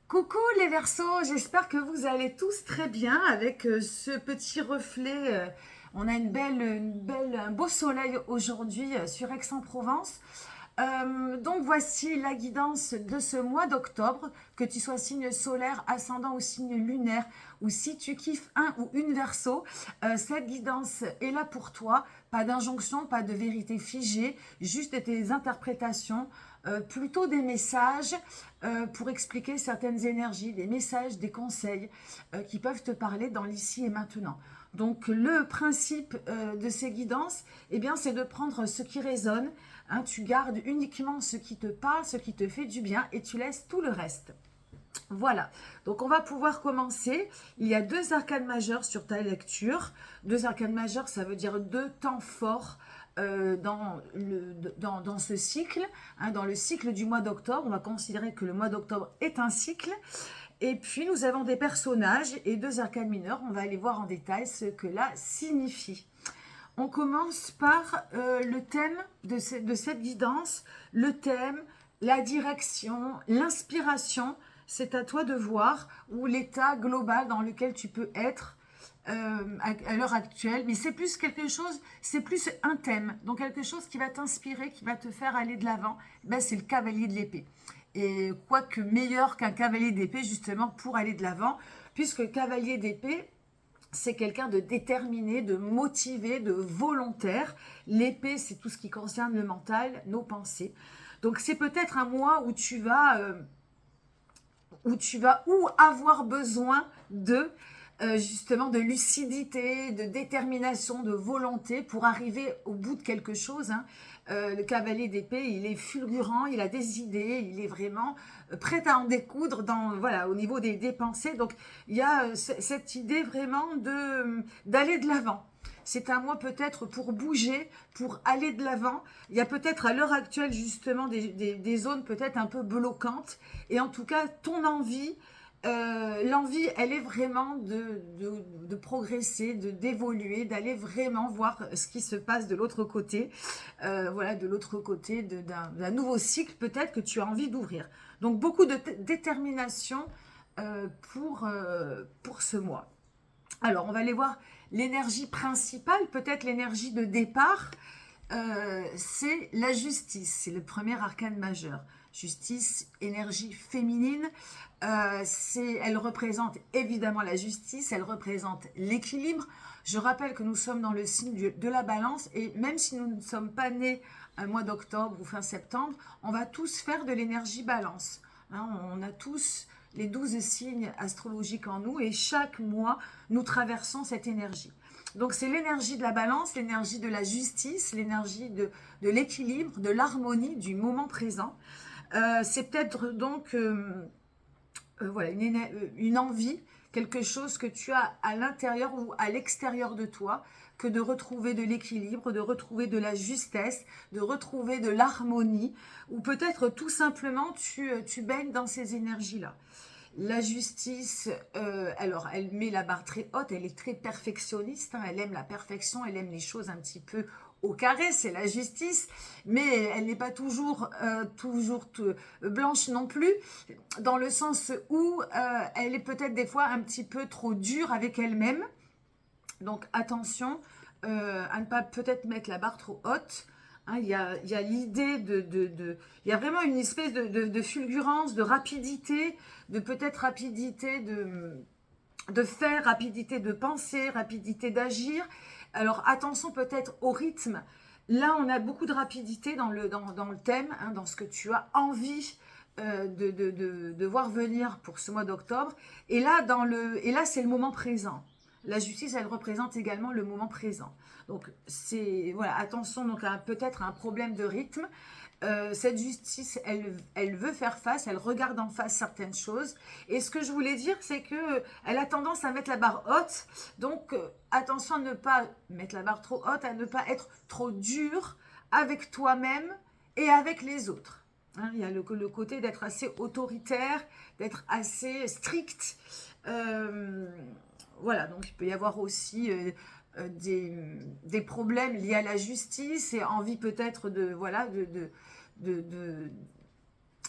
Coucou les Verseaux, j'espère que vous allez tous très bien avec ce petit reflet. On a un beau soleil aujourd'hui sur Aix-en-Provence. Donc voici la guidance de ce mois d'octobre, que tu sois signe solaire, ascendant ou signe lunaire, ou si tu kiffes un ou une Verseau, cette guidance est là pour toi. Pas d'injonction, pas de vérité figée, juste des interprétations, plutôt des messages pour expliquer certaines énergies, des messages, des conseils qui peuvent te parler dans l'ici et maintenant. Donc le principe de ces guidances, eh bien, c'est de prendre ce qui résonne. Hein, tu gardes uniquement ce qui te parle, ce qui te fait du bien et tu laisses tout le reste. Voilà, donc on va pouvoir commencer. Il y a deux arcanes majeures sur ta lecture. Deux arcanes majeures, ça veut dire deux temps forts dans ce cycle. Hein, dans le cycle du mois d'octobre, on va considérer que le mois d'octobre est un cycle. Et puis nous avons des personnages et deux arcanes mineures. On va aller voir en détail ce que là signifie. On commence par le thème de cette guidance, le thème, la direction, l'inspiration. C'est à toi de voir ou l'état global dans lequel tu peux être à l'heure actuelle. Mais c'est plus quelque chose, c'est plus un thème. Donc quelque chose qui va t'inspirer, qui va te faire aller de l'avant. Ben, c'est le cavalier de l'épée. Et quoique meilleur qu'un cavalier d'épée justement pour aller de l'avant, puisque cavalier d'épée, c'est quelqu'un de déterminé, de motivé, de volontaire. L'épée, c'est tout ce qui concerne le mental, nos pensées. Donc c'est peut-être un mois où avoir besoin de justement de lucidité, de détermination, de volonté pour arriver au bout de quelque chose. Hein. Le cavalier d'épée, il est fulgurant, il a des idées, il est vraiment prêt à en découdre voilà, au niveau des pensées. Donc il y a cette idée vraiment d'aller de l'avant. C'est un mois peut-être pour bouger, pour aller de l'avant. Il y a peut-être à l'heure actuelle justement des zones peut-être un peu bloquantes. Et en tout cas, ton envie, l'envie, elle est vraiment de progresser, d'évoluer, d'aller vraiment voir ce qui se passe de l'autre côté. Voilà, de l'autre côté d'un nouveau cycle peut-être que tu as envie d'ouvrir. Donc beaucoup de détermination pour ce mois. Alors, on va aller voir l'énergie principale, peut-être l'énergie de départ. C'est la justice, c'est le premier arcane majeur. Justice, énergie féminine, elle représente évidemment la justice, elle représente l'équilibre. Je rappelle que nous sommes dans le signe de la balance et même si nous ne sommes pas nés un mois d'octobre ou fin septembre, on va tous faire de l'énergie balance. Hein, on a tous les 12 signes astrologiques en nous et chaque mois, nous traversons cette énergie. Donc c'est l'énergie de la balance, l'énergie de la justice, l'énergie de l'équilibre, de l'harmonie, du moment présent. C'est peut-être donc voilà, une envie, quelque chose que tu as à l'intérieur ou à l'extérieur de toi, que de retrouver de l'équilibre, de retrouver de la justesse, de retrouver de l'harmonie, ou peut-être tout simplement tu baignes dans ces énergies-là. La justice, alors elle met la barre très haute, elle est très perfectionniste, hein, elle aime la perfection, elle aime les choses un petit peu au carré, c'est la justice, mais elle n'est pas toujours blanche non plus, dans le sens où elle est peut-être des fois un petit peu trop dure avec elle-même. Donc attention à ne pas peut-être mettre la barre trop haute. Hein, il y a l'idée il y a vraiment une espèce de fulgurance, de rapidité, de peut-être rapidité de faire, rapidité de penser, rapidité d'agir. Alors attention peut-être au rythme. Là, on a beaucoup de rapidité dans le thème, hein, dans ce que tu as envie de voir venir pour ce mois d'octobre. Et là, c'est le moment présent. La justice, elle représente également le moment présent. Donc, voilà, attention donc peut-être à un problème de rythme. Cette justice, elle veut faire face, elle regarde en face certaines choses. Et ce que je voulais dire, c'est que elle a tendance à mettre la barre haute. Donc, attention à ne pas mettre la barre trop haute, à ne pas être trop dur avec toi-même et avec les autres. Hein, il y a le côté d'être assez autoritaire, d'être assez strict. Voilà, donc il peut y avoir aussi des problèmes liés à la justice et envie peut-être de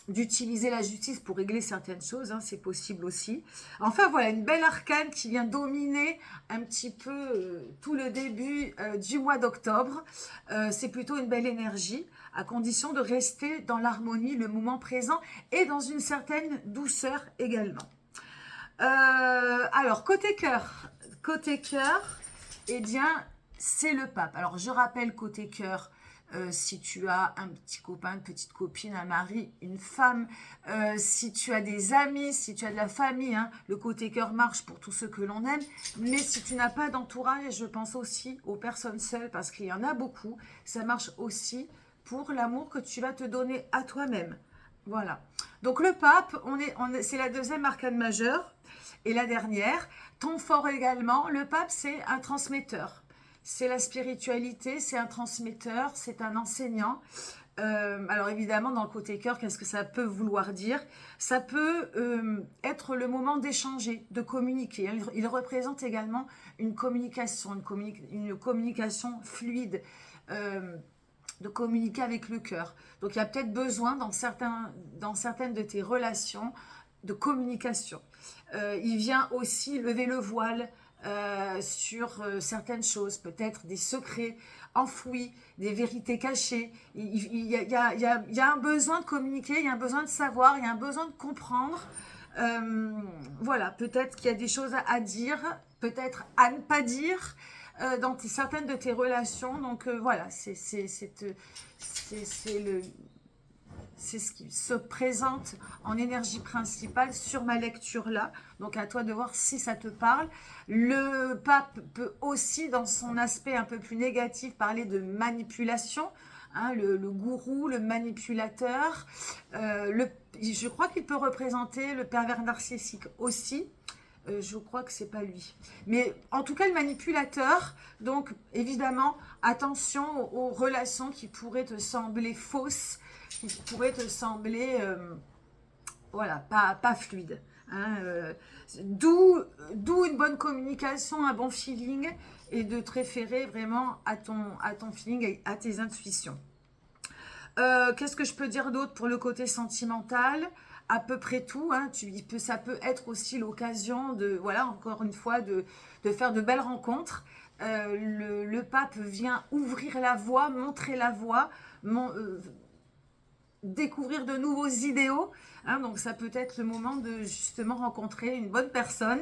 d'utiliser la justice pour régler certaines choses, hein, c'est possible aussi. Enfin voilà, une belle arcane qui vient dominer un petit peu tout le début du mois d'octobre. C'est plutôt une belle énergie, à condition de rester dans l'harmonie, le moment présent, et dans une certaine douceur également. Alors, côté cœur, eh bien, c'est le pape. Alors, je rappelle côté cœur, si tu as un petit copain, une petite copine, un mari, une femme, si tu as des amis, si tu as de la famille, hein, le côté cœur marche pour tous ceux que l'on aime. Mais si tu n'as pas d'entourage, je pense aussi aux personnes seules, parce qu'il y en a beaucoup, ça marche aussi pour l'amour que tu vas te donner à toi-même. Voilà. Donc le pape, c'est la deuxième arcane majeure. Et la dernière, ton fort également, le pape, c'est un transmetteur. C'est la spiritualité, c'est un transmetteur, c'est un enseignant. Alors évidemment, dans le côté cœur, qu'est-ce que ça peut vouloir dire? Ça peut être le moment d'échanger, de communiquer. Il représente également une communication, une communication fluide, de communiquer avec le cœur. Donc il y a peut-être besoin dans certaines de tes relations de communication. Il vient aussi lever le voile sur certaines choses, peut-être des secrets enfouis, des vérités cachées. Il y a un besoin de communiquer, il y a un besoin de savoir, il y a un besoin de comprendre. Voilà, peut-être qu'il y a des choses à dire, peut-être à ne pas dire dans certaines de tes relations. Donc voilà, c'est ce qui se présente en énergie principale sur ma lecture là. Donc à toi de voir si ça te parle. Le pape peut aussi, dans son aspect un peu plus négatif, parler de manipulation. Hein, le gourou, le manipulateur. Je crois qu'il peut représenter le pervers narcissique aussi. Je crois que c'est pas lui. Mais en tout cas, le manipulateur. Donc évidemment, attention aux relations qui pourraient te sembler fausses, qui pourrait te sembler voilà, pas fluide. Hein, d'où une bonne communication, un bon feeling, et de te référer vraiment à ton feeling et à tes intuitions. Qu'est-ce que je peux dire d'autre pour le côté sentimental? À peu près tout. Hein, ça peut être aussi l'occasion de, voilà, encore une fois, de faire de belles rencontres. Le pape vient ouvrir la voie, montrer la voie, découvrir de nouveaux idéaux, hein, donc ça peut être le moment de justement rencontrer une bonne personne.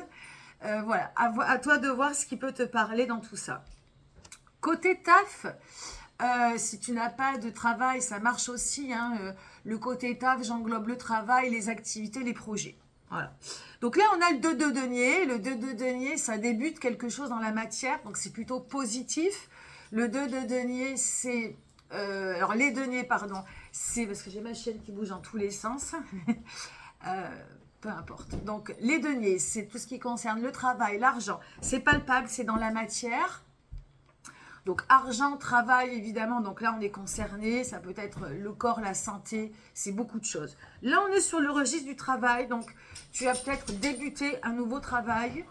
Voilà, à toi de voir ce qui peut te parler dans tout ça. Côté taf, si tu n'as pas de travail, ça marche aussi, hein, le côté taf, j'englobe le travail, les activités, les projets. Voilà. Donc là, on a le 2 de denier. Le 2 de denier, ça débute quelque chose dans la matière, donc c'est plutôt positif. Le 2 de denier, c'est... alors les deniers, pardon, c'est parce que j'ai ma chaîne qui bouge dans tous les sens. Peu importe. Donc les deniers, c'est tout ce qui concerne le travail, l'argent. C'est palpable, c'est dans la matière. Donc argent, travail, évidemment, donc là on est concerné, ça peut être le corps, la santé, c'est beaucoup de choses. Là on est sur le registre du travail, donc tu as peut-être débuté un nouveau travail.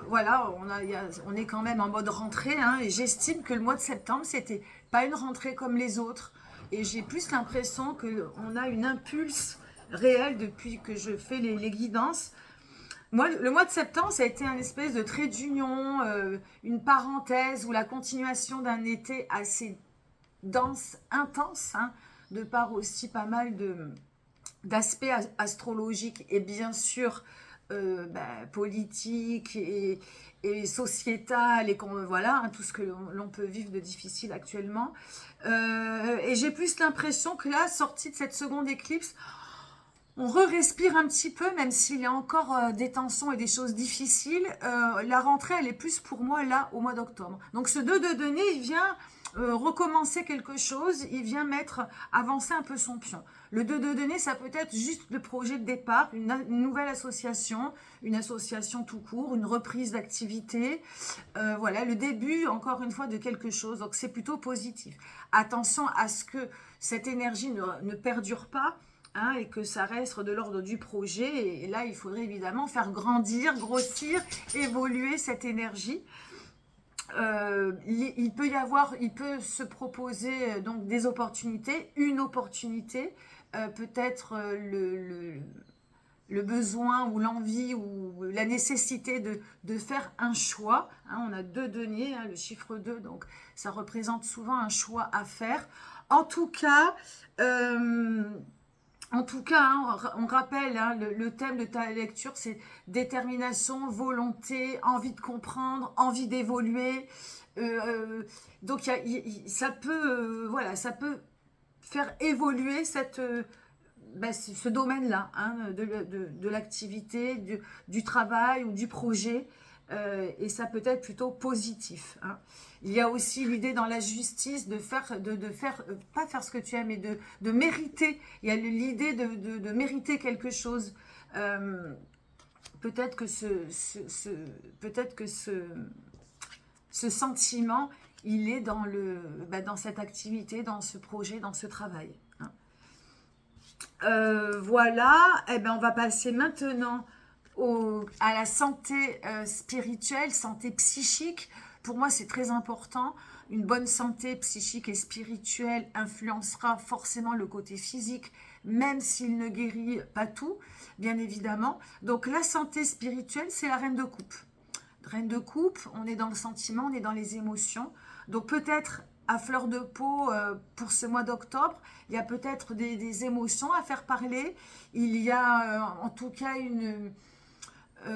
Voilà, on est quand même en mode rentrée, hein, et j'estime que le mois de septembre, c'était pas une rentrée comme les autres. Et j'ai plus l'impression qu'on a une impulse réelle depuis que je fais les guidances. Moi, le mois de septembre, ça a été un espèce de trait d'union, une parenthèse ou la continuation d'un été assez dense, intense, hein, de par aussi pas mal d'aspects astrologiques et bien sûr politique et sociétal et voilà, hein, tout ce que l'on peut vivre de difficile actuellement. Et j'ai plus l'impression que là, sortie de cette seconde éclipse, on respire un petit peu, même s'il y a encore des tensions et des choses difficiles. La rentrée, elle est plus pour moi là, au mois d'octobre. Donc ce 2 de denier, il vient recommencer quelque chose, il vient avancer un peu son pion. Le 2 de denier, ça peut être juste le projet de départ, une nouvelle association, une association tout court, une reprise d'activité. Voilà, le début, encore une fois, de quelque chose. Donc c'est plutôt positif. Attention à ce que cette énergie ne perdure pas. Hein, et que ça reste de l'ordre du projet. Et là, il faudrait évidemment faire grandir, grossir, évoluer cette énergie. Il peut se proposer donc des opportunités, une opportunité, peut-être le besoin ou l'envie ou la nécessité de faire un choix. Hein, on a 2 deniers, hein, le chiffre 2, donc ça représente souvent un choix à faire. En tout cas, euh, hein, on rappelle, hein, le thème de ta lecture, c'est détermination, volonté, envie de comprendre, envie d'évoluer. Donc ça peut, voilà, ça peut faire évoluer ce domaine-là, hein, de l'activité, du travail ou du projet, et ça peut être plutôt positif. Hein. Il y a aussi l'idée dans la justice de faire, pas faire ce que tu aimes, mais de mériter. Il y a l'idée de mériter quelque chose. Euh, peut-être que peut-être que ce sentiment, il est dans cette activité, dans ce projet, dans ce travail. Hein. Voilà, eh ben, on va passer maintenant à la santé spirituelle, santé psychique. Pour moi, c'est très important. Une bonne santé psychique et spirituelle influencera forcément le côté physique, même s'il ne guérit pas tout, bien évidemment. Donc la santé spirituelle, c'est la reine de coupe. Reine de coupe, on est dans le sentiment, on est dans les émotions. Donc peut-être à fleur de peau pour ce mois d'octobre, il y a peut-être des émotions à faire parler. Il y a en tout cas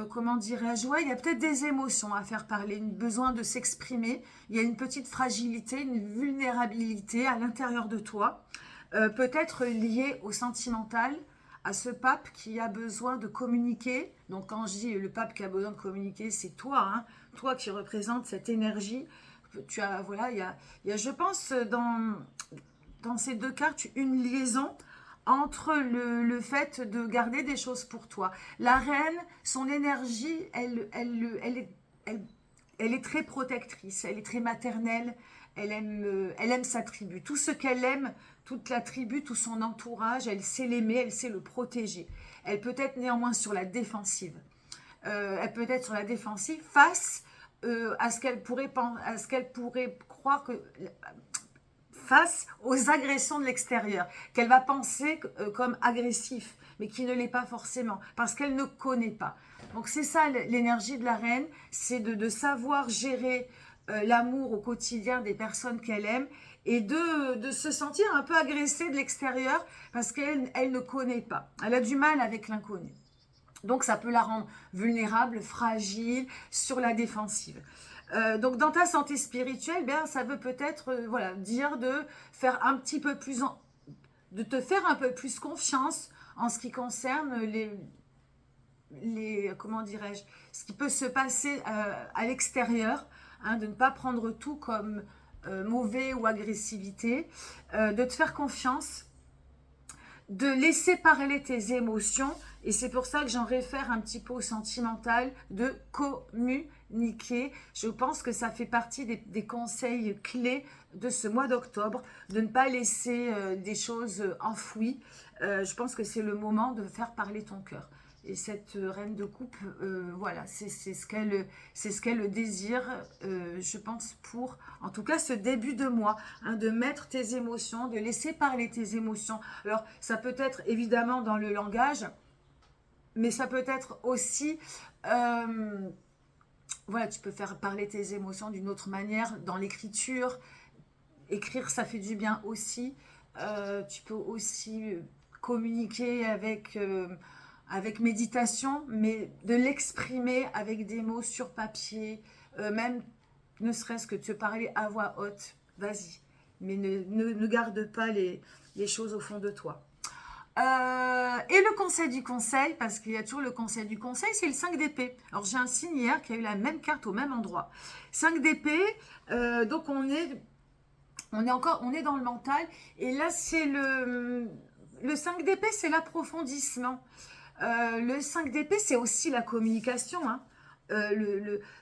comment dirais-je, ouais, il y a peut-être des émotions à faire parler, un besoin de s'exprimer. Il y a une petite fragilité, une vulnérabilité à l'intérieur de toi, peut-être liée au sentimental, à ce pape qui a besoin de communiquer. Donc quand je dis le pape qui a besoin de communiquer, c'est toi, hein, toi qui représente cette énergie. Tu as, voilà, il y a, je pense, dans ces 2 cartes, une liaison entre le fait de garder des choses pour toi. La reine, son énergie, elle est très protectrice, elle est très maternelle, elle aime sa tribu. Tout ce qu'elle aime, toute la tribu, tout son entourage, elle sait l'aimer, elle sait le protéger. Elle peut être néanmoins sur la défensive. Elle peut être sur la défensive face à ce qu'elle pourrait croire que face aux agressions de l'extérieur, qu'elle va penser comme agressif, mais qui ne l'est pas forcément, parce qu'elle ne connaît pas. Donc c'est ça l'énergie de la reine, c'est de savoir gérer l'amour au quotidien des personnes qu'elle aime et de se sentir un peu agressée de l'extérieur parce qu'elle ne connaît pas. Elle a du mal avec l'inconnu. Donc ça peut la rendre vulnérable, fragile, sur la défensive. Donc dans ta santé spirituelle, bien, ça veut peut-être voilà, dire de faire un petit peu plus de te faire un peu plus confiance en ce qui concerne comment dirais-je, ce qui peut se passer à l'extérieur, hein, de ne pas prendre tout comme mauvais ou agressivité, de te faire confiance, de laisser parler tes émotions, et c'est pour ça que j'en réfère un petit peu au sentimental, de communiquer. Je pense que ça fait partie des conseils clés de ce mois d'octobre, de ne pas laisser des choses enfouies. Je pense que c'est le moment de faire parler ton cœur. Et cette reine de coupe, voilà, c'est ce qu'elle désire, je pense, pour, en tout cas, ce début de mois, hein, de mettre tes émotions, de laisser parler tes émotions. Alors, ça peut être évidemment dans le langage, mais ça peut être aussi, voilà, tu peux faire parler tes émotions d'une autre manière, dans l'écriture. Écrire, ça fait du bien aussi. Tu peux aussi communiquer avec méditation, mais de l'exprimer avec des mots sur papier, même ne serait-ce que de te parler à voix haute, vas-y, mais ne garde pas les choses au fond de toi. Et le conseil du conseil, parce qu'il y a toujours le conseil du conseil, c'est le 5 d'épée. Alors j'ai un signe hier qui a eu la même carte au même endroit. 5 d'épée, donc on est dans le mental, et là c'est le 5 d'épée, c'est l'approfondissement. Le 5 d'épée, c'est aussi la communication. Hein.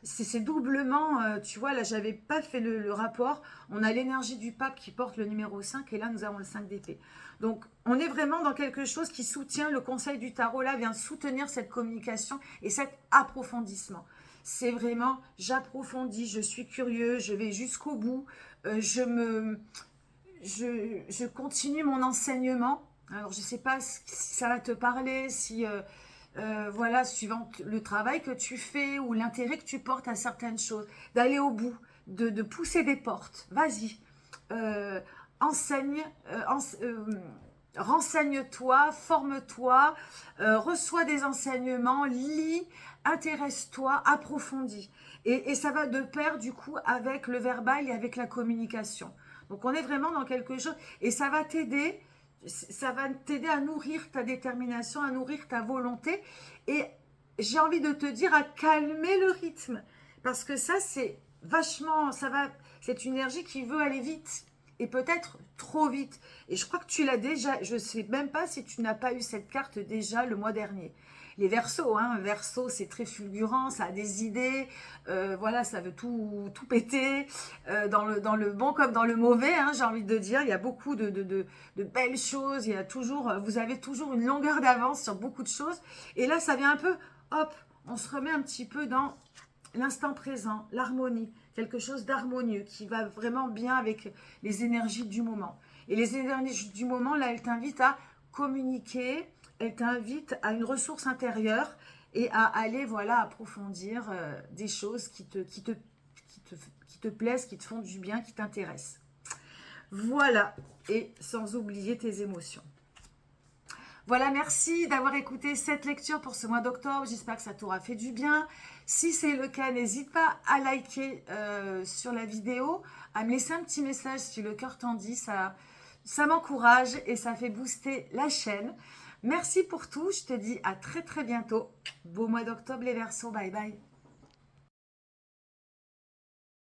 C'est doublement, tu vois, là, j'avais pas fait le rapport. On a l'énergie du pape qui porte le numéro 5 et là, nous avons le 5 d'épée. Donc, on est vraiment dans quelque chose qui soutient, le conseil du tarot, là, vient soutenir cette communication et cet approfondissement. C'est vraiment, j'approfondis, je suis curieux, je vais jusqu'au bout, je continue mon enseignement. Alors, je ne sais pas si ça va te parler, si, voilà, suivant le travail que tu fais ou l'intérêt que tu portes à certaines choses, d'aller au bout, de pousser des portes. Vas-y. Euh, enseigne, renseigne-toi, forme-toi, reçois des enseignements, lis, intéresse-toi, approfondis. Et ça va de pair du coup avec le verbal et avec la communication. Donc on est vraiment dans quelque chose et ça va t'aider à nourrir ta détermination, à nourrir ta volonté et j'ai envie de te dire à calmer le rythme parce que ça c'est vachement, c'est une énergie qui veut aller vite et peut-être trop vite. Et je crois que tu l'as déjà, je ne sais même pas si tu n'as pas eu cette carte déjà le mois dernier. Les Verseaux, hein, Verseau c'est très fulgurant, ça a des idées, voilà, ça veut tout péter, dans le bon comme dans le mauvais, hein, j'ai envie de dire, il y a beaucoup de belles choses, il y a toujours, vous avez toujours une longueur d'avance sur beaucoup de choses, et là ça vient un peu, hop, on se remet un petit peu dans l'instant présent, l'harmonie, quelque chose d'harmonieux qui va vraiment bien avec les énergies du moment. Et les énergies du moment, là, elles t'invitent à communiquer, elles t'invitent à une ressource intérieure et à aller, voilà, approfondir des choses qui te plaisent, qui te font du bien, qui t'intéressent. Voilà, et sans oublier tes émotions. Voilà, merci d'avoir écouté cette lecture pour ce mois d'octobre. J'espère que ça t'aura fait du bien. Si c'est le cas, n'hésite pas à liker sur la vidéo, à me laisser un petit message si le cœur t'en dit. Ça m'encourage et ça fait booster la chaîne. Merci pour tout. Je te dis à très très bientôt. Beau mois d'octobre les Verseaux. Bye bye.